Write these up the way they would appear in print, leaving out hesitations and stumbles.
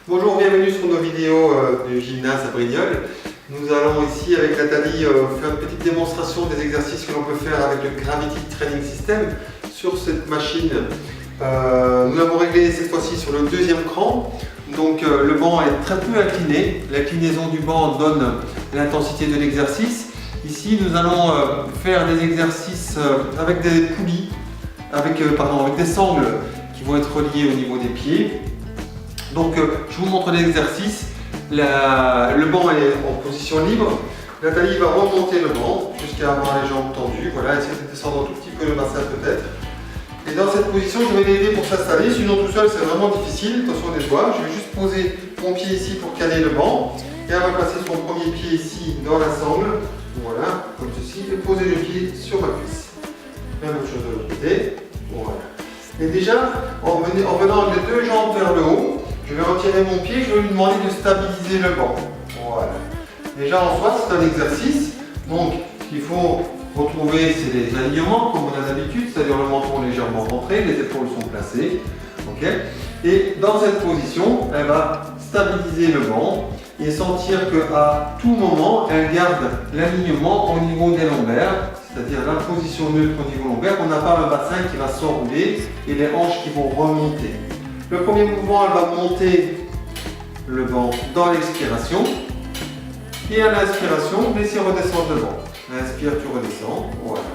Bonjour, bienvenue sur nos vidéos du gymnase à Brignoles. Nous allons ici avec Nathalie faire une petite démonstration des exercices que l'on peut faire avec le Gravity Training System sur cette machine. Nous l'avons réglé cette fois-ci sur le deuxième cran. Donc le banc est très peu incliné. L'inclinaison du banc donne l'intensité de l'exercice. Ici nous allons faire des exercices avec des poulies, avec des sangles qui vont être reliées au niveau des pieds. Donc je vous montre l'exercice. Le banc est en position libre. Nathalie va remonter le banc jusqu'à avoir les jambes tendues. Voilà, essayer de descendre un tout petit peu le bassin peut-être. Et dans cette position, je vais l'aider pour s'installer. Sinon tout seul, c'est vraiment difficile. Attention des doigts. Je vais juste poser mon pied ici pour caler le banc. Et elle va placer son premier pied ici dans la sangle. Voilà, comme ceci. Et poser le pied sur ma cuisse. Même chose de l'autre côté. Voilà. Et déjà, en venant avec les deux jambes vers le haut, je vais retirer mon pied, je vais lui demander de stabiliser le banc. Voilà. Déjà en soi, c'est un exercice. Donc, ce qu'il faut retrouver, c'est les alignements, comme on a d'habitude, c'est-à-dire le menton légèrement rentré, les épaules sont placées. Okay. Et dans cette position, elle va stabiliser le banc et sentir qu'à tout moment, elle garde l'alignement au niveau des lombaires, c'est-à-dire la position neutre au niveau lombaire. On n'a pas le bassin qui va s'enrouler et les hanches qui vont remonter. Le premier mouvement, elle va monter le banc dans l'expiration. Et à l'inspiration, laissez redescendre le banc. Inspire, tu redescends. Voilà.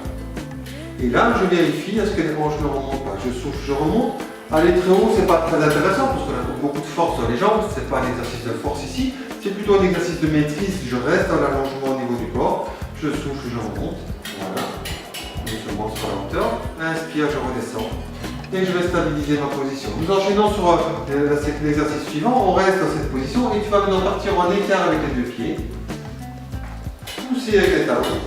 Et là, je vérifie, est-ce que les hanches ne remontent pas? Je souffle, je remonte. Aller très haut, c'est pas très intéressant parce qu'on a beaucoup de force sur les jambes. C'est pas un exercice de force ici. C'est plutôt un exercice de maîtrise. Je reste dans l'allongement au niveau du corps. Je souffle, je remonte. Voilà. Doucement sur la hauteur. Inspire, je redescends. Et je vais stabiliser ma position. Nous enchaînons sur l'exercice suivant. On reste dans cette position et tu vas maintenant partir en écart avec les deux pieds. Pousser avec les talons.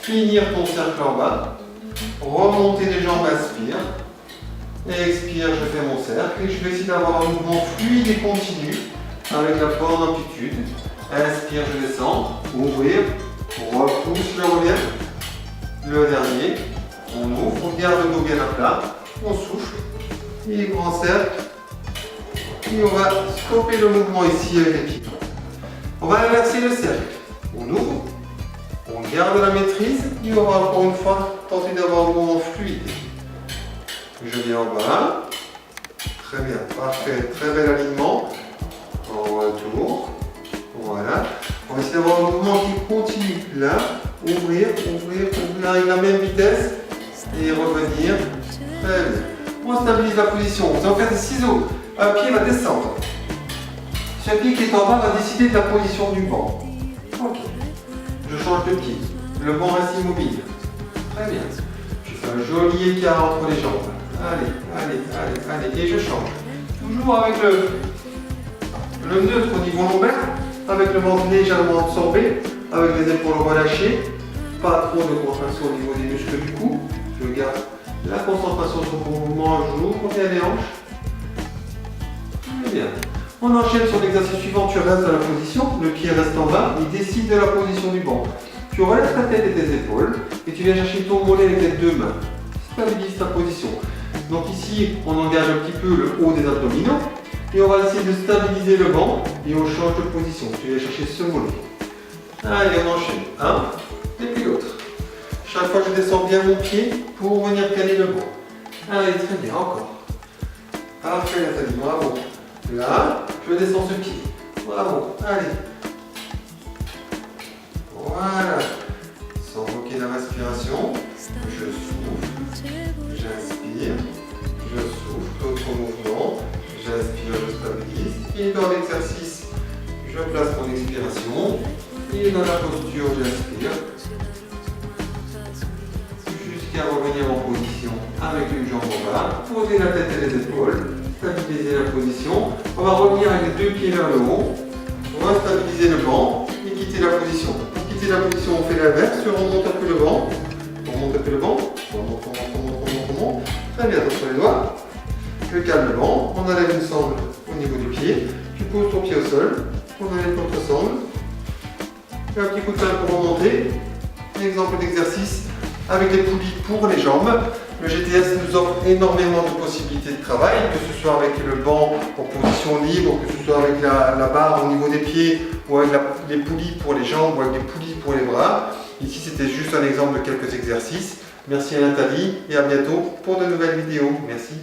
Finir ton cercle en bas. Remonter les jambes, inspire. Et expire, je fais mon cercle. Et je vais essayer d'avoir un mouvement fluide et continu avec la bonne amplitude. Inspire, je descends. Ouvrir. Repousse, je reviens. Le dernier. On ouvre, on garde le dos bien à plat. On souffle, et grand cercle, et on va stopper le mouvement ici avec les pieds. On va inverser le cercle. On ouvre, on garde la maîtrise, et on va encore une fois tenter d'avoir un mouvement fluide. Je viens en bas, très bien, parfait, très bel alignement. On retourne, voilà. On va essayer d'avoir un mouvement qui continue là, ouvrir, avec la même vitesse, et revenir. Très bien. On stabilise la position. Vous allez faire des ciseaux. Un pied va descendre. Ce pied qui est en bas va décider de la position du banc. Ok. Je change de pied. Le banc reste immobile. Très bien. Je fais un joli écart entre les jambes. Allez. Et je change. Toujours avec le neutre au niveau lombaire, avec le ventre légèrement absorbé, avec les épaules relâchées. Pas trop de contraction au niveau des muscles du cou. Je garde la concentration sur mon mouvement, je l'ouvre bien les hanches. Très bien. On enchaîne sur l'exercice suivant, tu restes dans la position, le pied reste en bas, il décide de la position du banc. Tu relèves ta tête et tes épaules et tu viens chercher ton mollet avec les deux mains. Stabilise ta position. Donc ici, on engage un petit peu le haut des abdominaux et on va essayer de stabiliser le banc et on change de position. Tu viens chercher ce mollet. Allez, on enchaîne. Un et puis l'autre. Chaque fois, je descends bien mon pied pour venir caler le banc. Allez, très bien, encore. Parfait, Nathalie, bravo. Là, je descends ce pied. Bravo, allez. Voilà. Sans bloquer la respiration, je souffle, j'inspire, je souffle, autre mouvement, j'inspire, je stabilise. Et dans l'exercice, je place mon expiration. Et dans la posture, j'inspire. Jusqu'à revenir en position avec une jambe en bas, poser la tête et les épaules, stabiliser la position. On va revenir avec les deux pieds vers le haut. On va stabiliser le banc et quitter la position. Pour quitter la position, on fait l'inverse, on remonte un peu le banc. On remonte un peu le banc. On remonte. Très bien, attention les doigts. Je calme le banc. On enlève une sangle au niveau du pied. Tu poses ton pied au sol. On enlève l'autre sangle. Un petit coup de main pour remonter. Exemple d'exercice avec les poulies pour les jambes. Le GTS nous offre énormément de possibilités de travail, que ce soit avec le banc en position libre, que ce soit avec la barre au niveau des pieds, ou avec les poulies pour les jambes, ou avec des poulies pour les bras. Ici, c'était juste un exemple de quelques exercices. Merci à Nathalie et à bientôt pour de nouvelles vidéos. Merci.